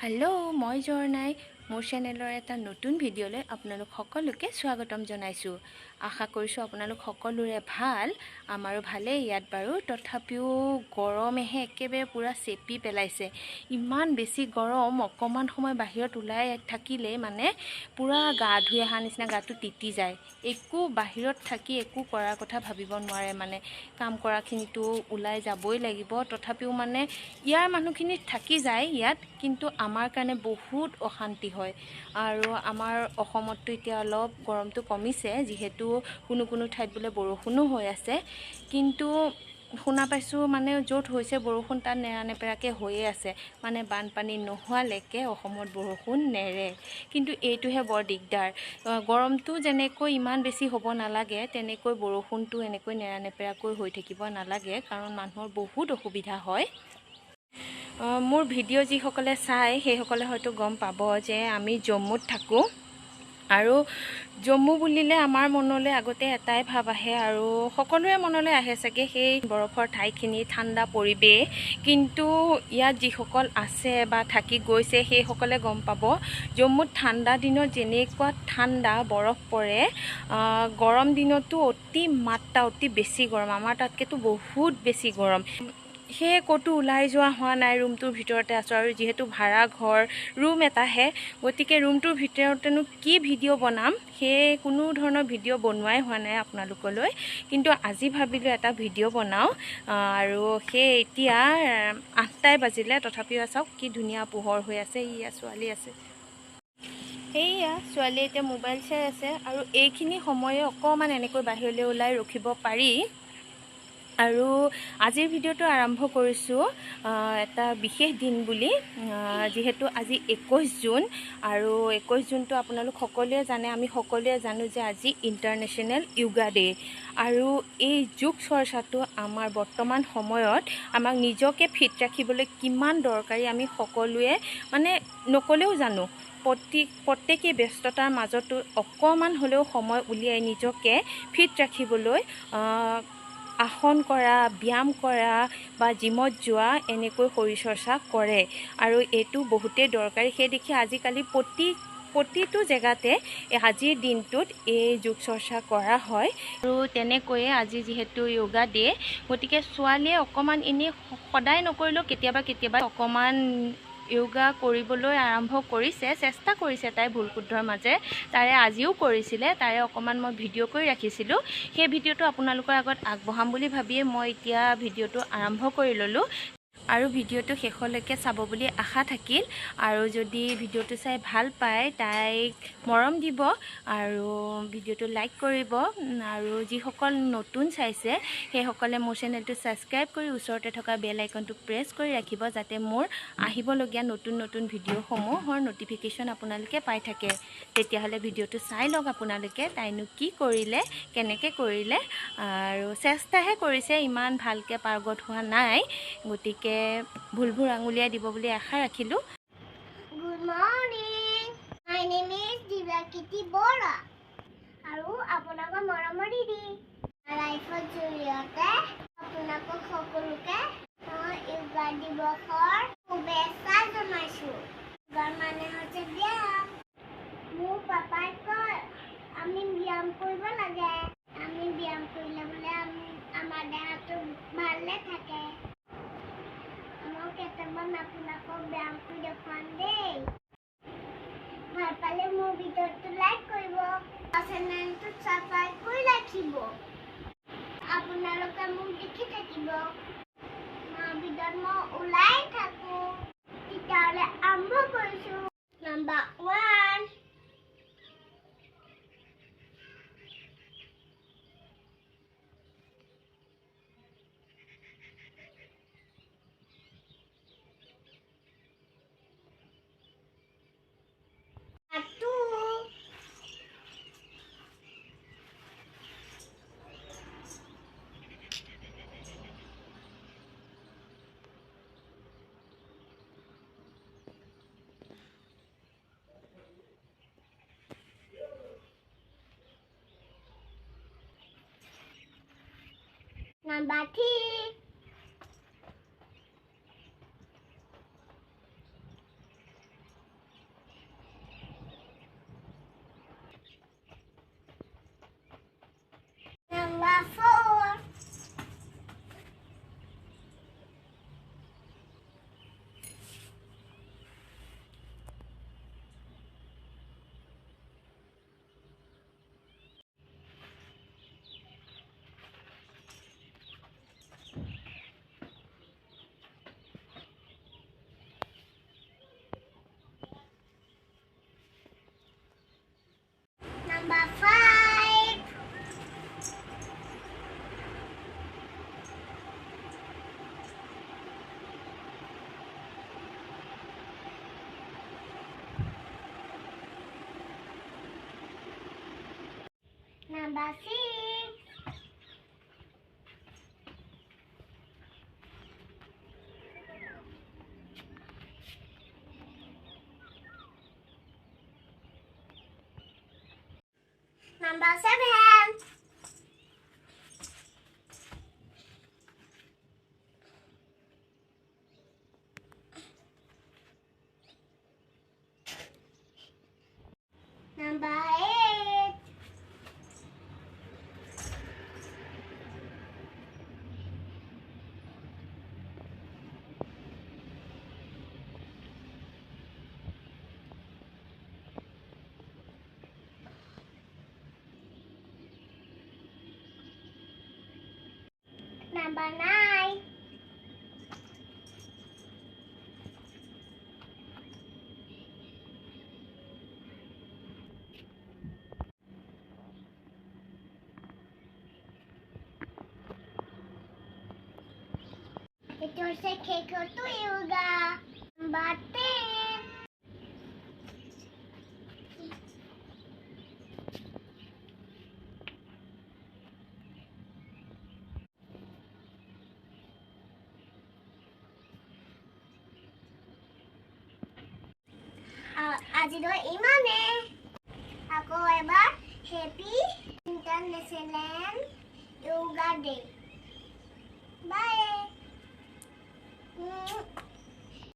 Hello' মই জৰ্ণাই মোৰ চেনেলৰ এটা নতুন ভিডিঅ'লৈ আপোনালোক সকলোকে স্বাগতম জনাইছোঁ। আশা কৰিছোঁ আপোনালোক সকলোৰে ভাল। আমাৰো ভালেই ইয়াত বাৰু, তথাপিও গৰমেহে একেবাৰে পূৰা চেপি পেলাইছে। ইমান বেছি গৰম, অকণমান সময় বাহিৰত ওলাই থাকিলেই মানে পূৰা গা ধুই অহা নিচিনা গাটো তিতি যায়। একো বাহিৰত থাকি একো কৰাৰ কথা ভাবিব নোৱাৰে, মানে কাম কৰাখিনিতো ওলাই যাবই লাগিব। তথাপিও মানে ইয়াৰ মানুহখিনি থাকি যায় ইয়াত, কিন্তু আমাৰ কাৰণে বহুত অশান্তি হয়। আৰু আমাৰ অসমততো এতিয়া অলপ গৰমটো কমিছে, যিহেতু কোনো ঠাইত বোলে বৰষুণো হৈ আছে। কিন্তু শুনা পাইছোঁ মানে য'ত হৈছে বৰষুণ তাত নেৰানেপেৰাকৈ হৈয়ে আছে, মানে বানপানী নোহোৱালৈকে অসমত বৰষুণ নেৰে। কিন্তু এইটোহে বৰ দিগদাৰ, গৰমটো যেনেকৈ ইমান বেছি হ'ব নালাগে তেনেকৈ বৰষুণটো এনেকৈ নেৰানেপেৰাকৈ হৈ থাকিব নালাগে, কাৰণ মানুহৰ বহুত অসুবিধা হয়। মোৰ ভিডিঅ' যিসকলে চায় সেইসকলে হয়তো গম পাব যে আমি জম্মুত থাকোঁ। আৰু জম্মু বুলিলে আমাৰ মনলৈ আগতে এটাই ভাৱ আহে, আৰু সকলোৰে মনলৈ আহে চাগে, সেই বৰফৰ ঠাইখিনি, ঠাণ্ডা পৰিৱেশ। কিন্তু ইয়াত যিসকল আছে বা থাকি গৈছে সেইসকলে গম পাব জম্মুত ঠাণ্ডা দিনত যেনেকুৱা ঠাণ্ডা বৰফ পৰে, গৰম দিনতো অতি বেছি গৰম, আমাৰ তাতকৈতো বহুত বেছি গৰম। সেয়ে ক'তো ওলাই যোৱা হোৱা নাই, ৰুমটোৰ ভিতৰতে আছোঁ। আৰু যিহেতু ভাড়া ঘৰ, ৰুম এটাহে, গতিকে ৰুমটোৰ ভিতৰতেনো কি ভিডিঅ' বনাম, সেয়ে কোনো ধৰণৰ ভিডিঅ' বনোৱাই হোৱা নাই আপোনালোকলৈ। কিন্তু আজি ভাবিলোঁ এটা ভিডিঅ' বনাওঁ। আৰু সেই এতিয়া 8টাই বাজিলে, তথাপিও চাওক কি ধুনীয়া পোহৰ হৈ আছে। ইয়া ছোৱালী আছে, সেয়া ছোৱালীয়ে এতিয়া মোবাইল চাই আছে। আৰু এইখিনি সময়ে অকণমান এনেকৈ বাহিৰলৈ ওলাই ৰখিব পাৰি। আৰু আজিৰ ভিডিঅ'টো আৰম্ভ কৰিছোঁ এটা বিশেষ দিন বুলি, যিহেতু আজি 21 জুন। আৰু 21 জুনটো আপোনালোক সকলোৱে জানে, আমি সকলোৱে জানো যে আজি ইণ্টাৰনেশ্যনেল য়োগা ডে'। আৰু এই যোগ চৰ্চাটো আমাৰ বৰ্তমান সময়ত আমাক নিজকে ফিট ৰাখিবলৈ কিমান দৰকাৰী আমি সকলোৱে মানে নক'লেও জানো। প্ৰত্যেকেই ব্যস্ততাৰ মাজতো অকণমান হ'লেও সময় উলিয়াই নিজকে ফিট ৰাখিবলৈ আসন কৰা, ব্যায়াম কৰা বা জিমত যোৱা, এনেকৈ শৰীৰ চৰ্চা কৰে। আৰু এইটো বহুতেই দৰকাৰী। সেই দেখি আজিকালি প্ৰতিটো জেগাতে আজিৰ দিনটোত এই যোগ চৰ্চা কৰা হয়। আৰু তেনেকৈয়ে আজি যিহেতু য়োগা ডে', গতিকে ছোৱালীয়ে অকণমান এনেই সদায় নকৰিলেও কেতিয়াবা অকণমান য়োগা কৰিবলৈ আৰম্ভ কৰিছে, চেষ্টা কৰিছে তাই ভুল শুদ্ধৰ মাজে। তাৰে আজিও কৰিছিলে, তাৰে অকণমান মই ভিডিঅ' কৰি ৰাখিছিলোঁ। সেই ভিডিঅ'টো আপোনালোকৰ আগত আগবঢ়াম বুলি ভাবিয়ে মই এতিয়া ভিডিঅ'টো আৰম্ভ কৰি ল'লোঁ। আৰু ভিডিঅ'টো শেষলৈকে চাব বুলি আশা থাকিল। আৰু যদি ভিডিঅ'টো চাই ভাল পায় তাইক মৰম দিব আৰু ভিডিঅ'টো লাইক কৰিব। আৰু যিসকল নতুন চাইছে সেইসকলে মোৰ চেনেলটো ছাবস্ক্ৰাইব কৰি ওচৰতে থকা বেল আইকনটো প্ৰেছ কৰি ৰাখিব, যাতে মোৰ আহিবলগীয়া নতুন ভিডিঅ'সমূহৰ ন'টিফিকেশ্যন আপোনালোকে পাই থাকে। তেতিয়াহ'লে ভিডিঅ'টো চাই লওক আপোনালোকে, তাইনো কি কৰিলে, কেনেকৈ কৰিলে। আৰু চেষ্টাহে কৰিছে, ইমান ভালকৈ পাৰ্গত হোৱা নাই, গতিকে ভুলবোৰ আঙুলিয়াই দিব বুলি আশা ৰাখিলোঁ। Good morning, my name is Dibakriti Bora আৰু আপোনালোকৰ মৰমৰ দিদি। লাইফৰ জৰিয়তে আপোনালোকক সকলোকে মই য়োগা দিৱসৰ শুভেচ্ছা জনাইছোঁ। য়োগাৰ মানে হৈছে ব্যায়াম। মোৰ পাপাই কয় আমি ব্যায়াম কৰিব লাগে, আমি ব্যায়াম কৰিলে বোলে আমাৰ দেহাটো ভালে থাকে। মই কেইটামান আপোনালোকক ব্যায়াম কৰি দেখুৱাম দেই। ভাল পালে মোৰ ভিডিঅ'টো লাইক কৰিব, চেনেলটো ছাবস্ক্ৰাইব কৰি ৰাখিব। আপোনালোকে মোক দেখি থাকিব। ভিডিঅ'ত মই ওলাই থাকোঁ। তেতিয়াহ'লে আৰম্ভ কৰিছোঁ। Number 1, Number 3, Number 6. Number 7. Number 8. Number 9. Ito sa Keiko to yoga. Number 10. আজিলৈ ইমানে আকৌ এবাৰ হেপী ইণ্টাৰনেশ্যনেল য়োগা ডে বাই